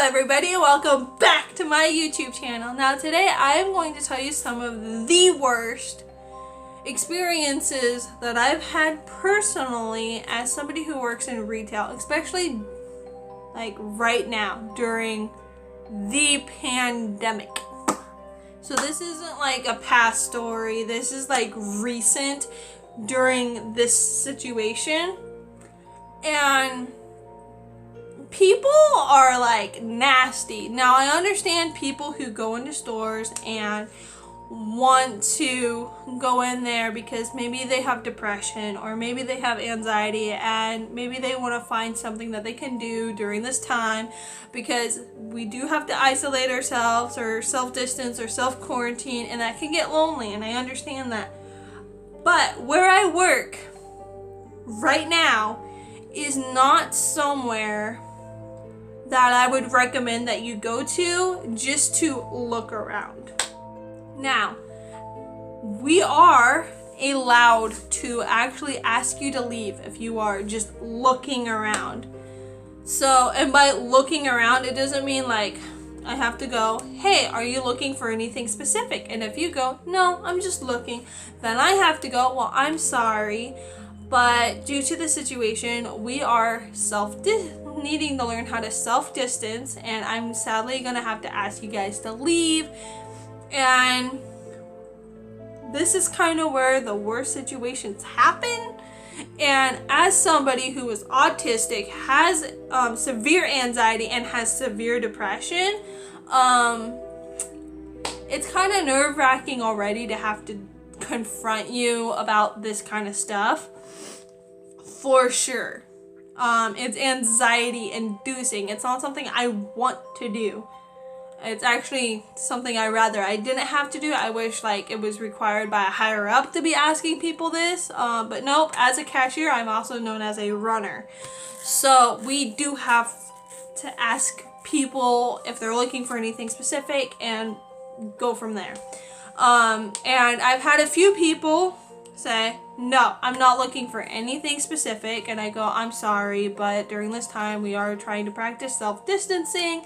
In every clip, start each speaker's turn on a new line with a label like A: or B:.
A: everybody, and welcome back to my YouTube channel. Now today I am going to tell you some of the worst experiences that I've had personally as somebody who works in retail, especially like right now during the pandemic. So this isn't like a past story, this is like recent during this situation. And people are like nasty. Now I understand people who go into stores and want to go in there because maybe they have depression or maybe they have anxiety and maybe they want to find something that they can do during this time, because we do have to isolate ourselves or self-distance or self-quarantine, and that can get lonely, and I understand that. But where I work right now is not somewhere that I would recommend that you go to just to look around. Now, we are allowed to actually ask you to leave if you are just looking around. So, and by looking around, it doesn't mean like I have to go, hey, are you looking for anything specific? And if you go, no, I'm just looking, then I have to go, well, I'm sorry, but due to the situation, we are needing to learn how to self-distance, and I'm sadly gonna have to ask you guys to leave. And this is kind of where the worst situations happen. And as somebody who is autistic, has severe anxiety and has severe depression, it's kind of nerve-wracking already to have to confront you about this kind of stuff. For sure. It's anxiety inducing. It's not something I want to do. It's actually something I didn't have to do. I wish like it was required by a higher up to be asking people this. But nope, as a cashier, I'm also known as a runner. So we do have to ask people if they're looking for anything specific and go from there. And I've had a few people say, no, I'm not looking for anything specific, and I go, I'm sorry, but during this time we are trying to practice self-distancing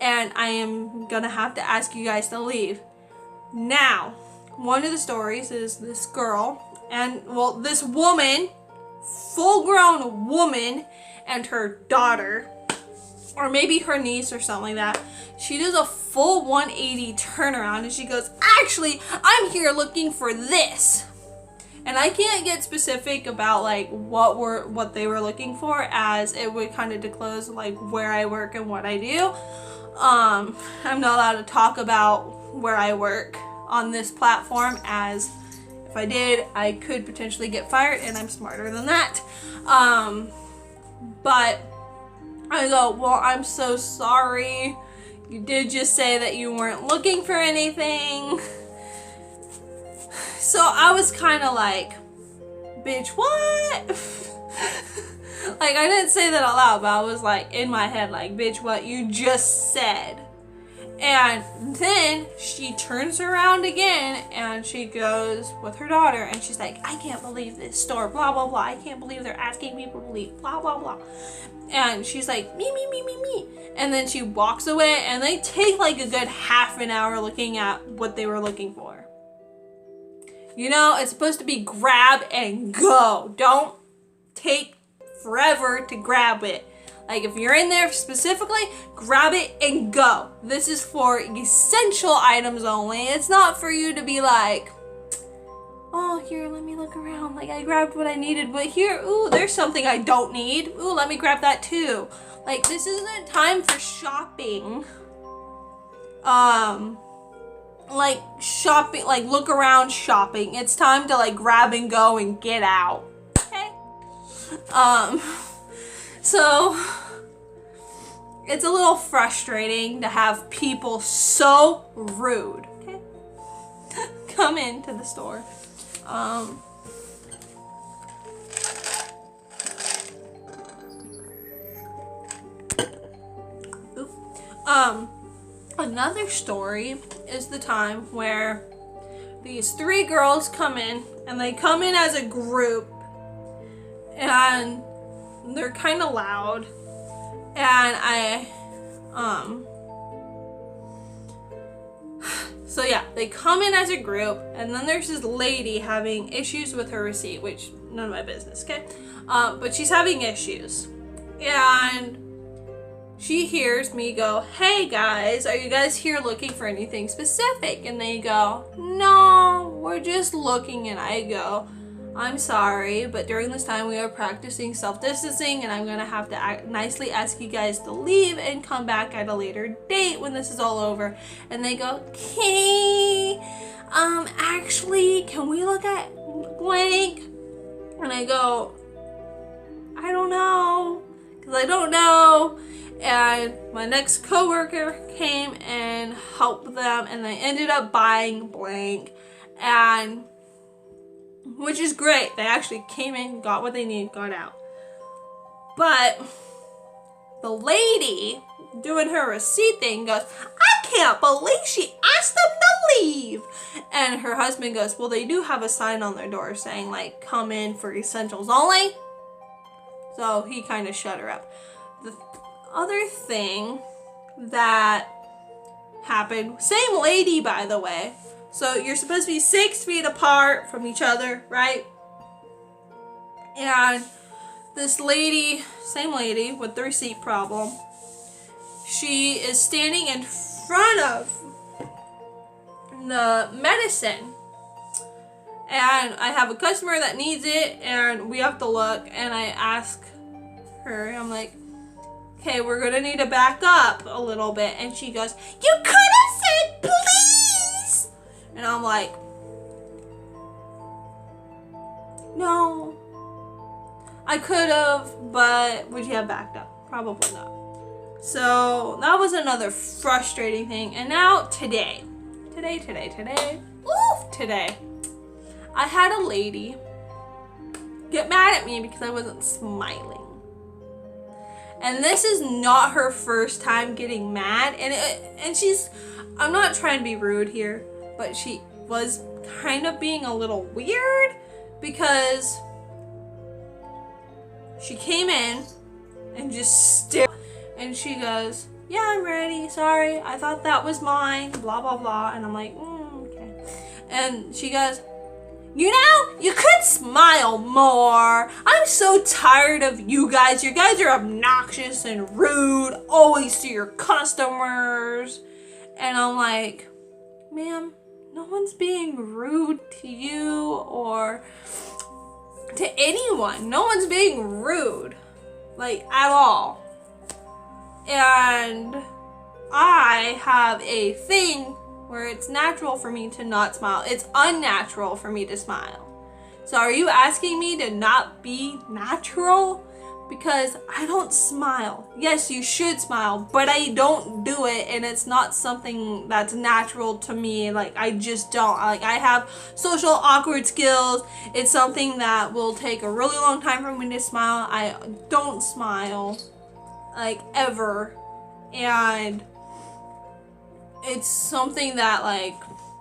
A: and I am gonna have to ask you guys to leave. Now, one of the stories is this girl, and well, this woman, full-grown woman, and her daughter, or maybe her niece or something like that. She does a full 180 turnaround and she goes, actually, I'm here looking for this. And I can't get specific about like what they were looking for, as it would kind of disclose like where I work and what I do. I'm not allowed to talk about where I work on this platform, as if I did, I could potentially get fired, and I'm smarter than that. But I go, well, I'm so sorry. You did just say that you weren't looking for anything. So I was kind of like, bitch, what? Like, I didn't say that out loud, but I was like in my head like, bitch, what you just said. And then she turns around again and she goes with her daughter and she's like, I can't believe this store, blah, blah, blah. I can't believe they're asking people to leave, blah, blah, blah. And she's like, me. And then she walks away, and they take like a good half an hour looking at what they were looking for. You know, it's supposed to be grab and go. Don't take forever to grab it. Like, if you're in there specifically, grab it and go. This is for essential items only. It's not for you to be like, oh, here, let me look around. Like, I grabbed what I needed, but here, ooh, there's something I don't need. Ooh, let me grab that too. Like, this isn't time for shopping. Like shopping, like look around shopping. It's time to like grab and go and get out. Okay? So it's a little frustrating to have people so rude, okay, come into the store. Another story is the time where these three girls come in, and they come in as a group, and they're kind of loud, and So yeah, they come in as a group, and then there's this lady having issues with her receipt, which none of my business, okay? But she's having issues. And she hears me go, "Hey guys, are you guys here looking for anything specific?" And they go, "No, we're just looking." And I go, "I'm sorry, but during this time we are practicing self-distancing, and I'm gonna have to nicely ask you guys to leave and come back at a later date when this is all over." And they go, "Okay, actually, can we look at blank?" And I go, "I don't know, because I don't know." And my next coworker came and helped them, and they ended up buying blank, and which is great. They actually came in, got what they needed, got out. But the lady doing her receipt thing goes, "I can't believe she asked them to leave." And her husband goes, "Well, they do have a sign on their door saying, like, come in for essentials only." So he kind of shut her up. The other thing that happened, same lady, by the way. So you're supposed to be 6 feet apart from each other, right? And this lady, same lady with the receipt problem, she is standing in front of the medicine. And I have a customer that needs it, and we have to look, and I ask her, I'm like, "Okay, we're gonna need to back up a little bit." And she goes, "You could have said please." And I'm like, "No, I could have, but would you have backed up? Probably not." So that was another frustrating thing. And now today, I had a lady get mad at me because I wasn't smiling. And this is not her first time getting mad. And she's, I'm not trying to be rude here, but she was kind of being a little weird because she came in and just stared. And she goes, "Yeah, I'm ready. Sorry, I thought that was mine. Blah, blah, blah." And I'm like, okay. And she goes, "You know, you could smile more. I'm so tired of you guys. You guys are obnoxious and rude, always to your customers." And I'm like, "Ma'am, no one's being rude to you or to anyone. No one's being rude, like, at all. And I have a thing where it's natural for me to not smile. It's unnatural for me to smile. So are you asking me to not be natural? Because I don't smile. Yes, you should smile, but I don't do it, and it's not something that's natural to me. Like, I just don't. Like, I have social awkward skills. It's something that will take a really long time for me to smile. I don't smile, like, ever. And it's something that, like,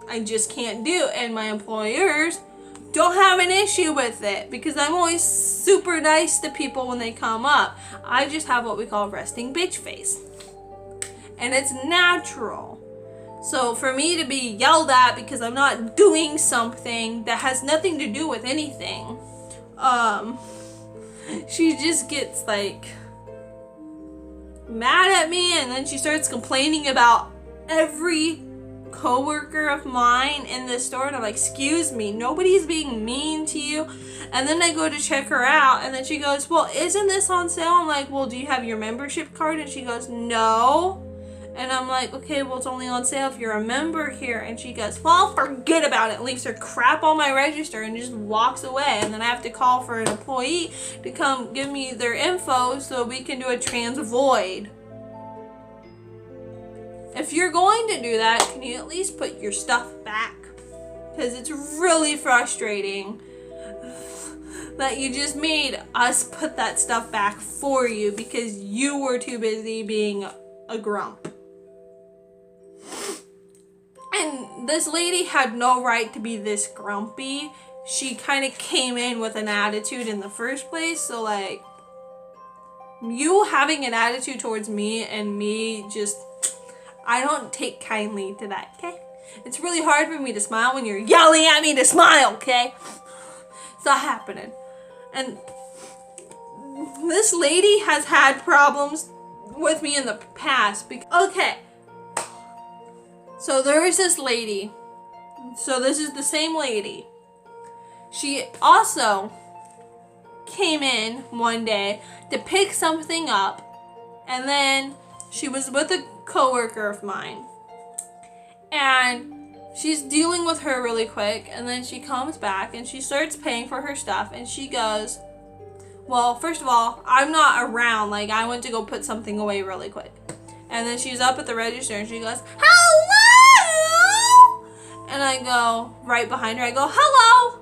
A: I just can't do. And my employers don't have an issue with it because I'm always super nice to people when they come up. I just have what we call resting bitch face. And it's natural. So for me to be yelled at because I'm not doing something that has nothing to do with anything, she just gets, like, mad at me, and then she starts complaining about every coworker of mine in the store, and I'm like, "Excuse me, nobody's being mean to you." And then I go to check her out, and then she goes, "Well, isn't this on sale?" I'm like, "Well, do you have your membership card?" And she goes, "No." And I'm like, "Okay, well, it's only on sale if you're a member here." And she goes, "Well, forget about it," leaves her crap on my register and just walks away. And then I have to call for an employee to come give me their info so we can do a trans void. If you're going to do that, can you at least put your stuff back? Because it's really frustrating that you just made us put that stuff back for you because you were too busy being a grump. And this lady had no right to be this grumpy. She kind of came in with an attitude in the first place, so, like, you having an attitude towards me and me just, I don't take kindly to that, okay? It's really hard for me to smile when you're yelling at me to smile, okay? It's not happening. And this lady has had problems with me in the past. Okay. So there is this lady. So this is the same lady. She also came in one day to pick something up, and then she was with a coworker of mine, and she's dealing with her really quick, and then she comes back and she starts paying for her stuff, and she goes, well, first of all, I'm not around, like I went to go put something away really quick, and then she's up at the register and she goes, hello, and I go right behind her, I go, hello.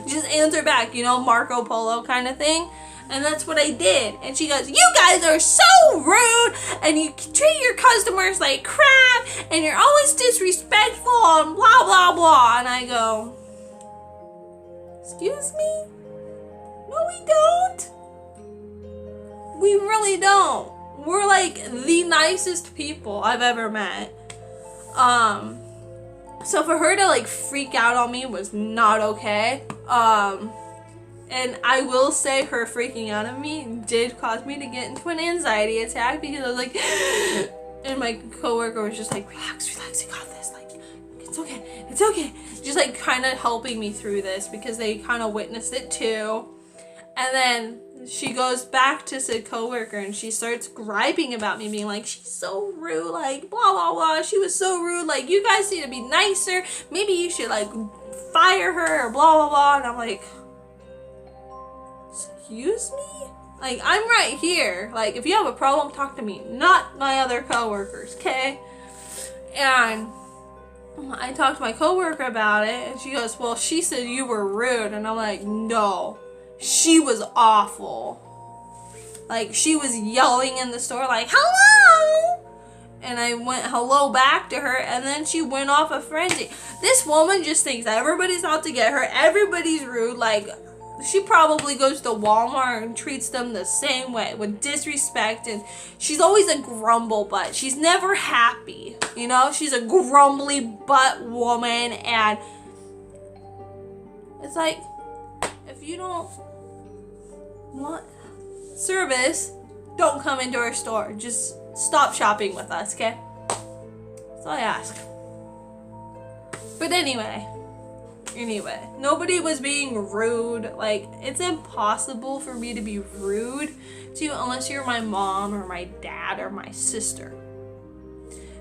A: Just answer back, you know, Marco Polo kind of thing. And that's what I did. And she goes, you guys are so rude, and you treat your customers like crap, and you're always disrespectful, and blah, blah, blah. And I go, excuse me? No, we don't. We really don't. We're like the nicest people I've ever met. So for her to like freak out on me was not okay. And I will say her freaking out on me did cause me to get into an anxiety attack, because I was like, and my coworker was just like, relax, relax, you got this. Like, it's okay, it's okay. Just like kind of helping me through this, because they kind of witnessed it too. And then she goes back to said coworker and she starts griping about me, being like, she's so rude, like blah blah blah, she was so rude, like you guys need to be nicer, maybe you should like fire her or blah blah blah. And I'm like, excuse me? Like, I'm right here. Like, if you have a problem, talk to me, not my other coworkers, okay? And I talked to my coworker about it, and she goes, well, she said you were rude. And I'm like, no, she was awful. Like, she was yelling in the store, like, hello! And I went hello back to her, and then she went off a frenzy. This woman just thinks that everybody's out to get her, everybody's rude, like, she probably goes to Walmart and treats them the same way, with disrespect, and she's always a grumble butt. She's never happy, you know? She's a grumbly butt woman, and it's like, if you don't want service, don't come into our store. Just stop shopping with us, okay? That's all I ask. But anyway, nobody was being rude. Like, it's impossible for me to be rude to you unless you're my mom or my dad or my sister.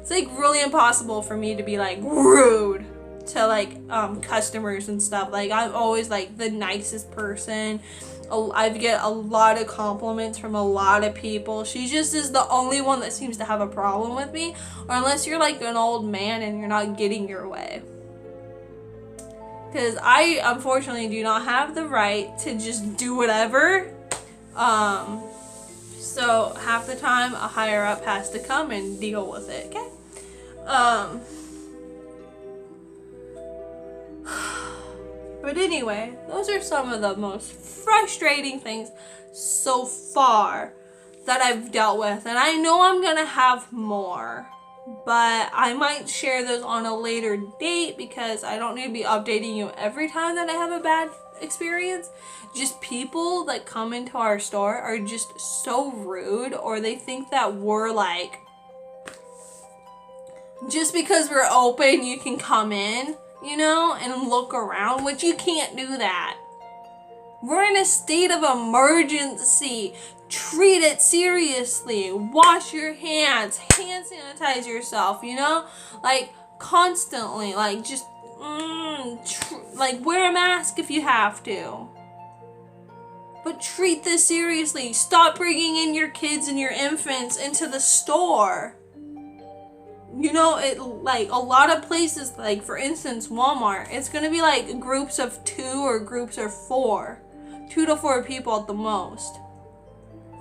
A: It's like really impossible for me to be like rude to like customers and stuff. Like, I'm always like the nicest person. I get a lot of compliments from a lot of people. She just is the only one that seems to have a problem with me, or unless you're like an old man and you're not getting your way. Because I, unfortunately, do not have the right to just do whatever. So half the time, a higher up has to come and deal with it, okay? But anyway, those are some of the most frustrating things so far that I've dealt with. And I know I'm gonna have more, but I might share those on a later date, because I don't need to be updating you every time that I have a bad experience. Just people that come into our store are just so rude, or they think that we're like, just because we're open you can come in, you know, and look around, which you can't do that. We're in a state of emergency. Treat it seriously. Wash your hands. Hand sanitize yourself, you know? Like, constantly. Like, just, like, wear a mask if you have to. But treat this seriously. Stop bringing in your kids and your infants into the store. You know, it like a lot of places, like for instance Walmart, it's gonna be like groups of 2 or groups of 4, 2 to 4 people at the most.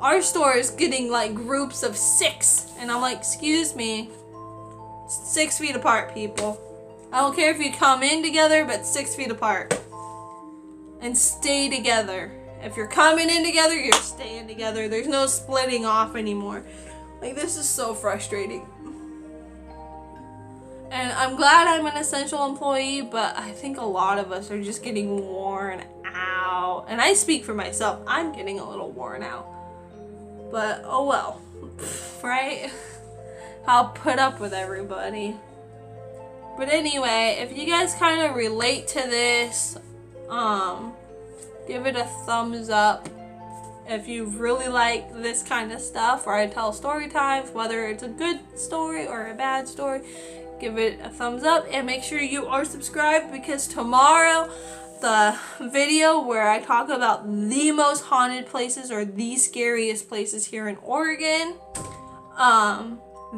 A: Our store is getting like groups of 6, and I'm like, excuse me, 6 feet apart, people. I don't care if you come in together, but 6 feet apart, and stay together. If you're coming in together, you're staying together. There's no splitting off anymore. Like, this is so frustrating. And I'm glad I'm an essential employee, but I think a lot of us are just getting worn out. And I speak for myself. I'm getting a little worn out. But, oh well. Right? I'll put up with everybody. But anyway, if you guys kind of relate to this, give it a thumbs up. If you really like this kind of stuff, where I tell story times, whether it's a good story or a bad story, give it a thumbs up. And make sure you are subscribed, because tomorrow, the video where I talk about the most haunted places or the scariest places here in Oregon,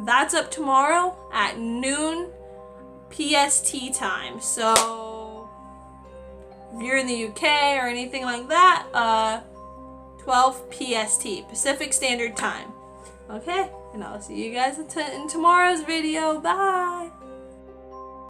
A: that's up tomorrow at noon PST time. So if you're in the UK or anything like that, 12 PST, Pacific Standard Time. Okay, and I'll see you guys in tomorrow's video. Bye!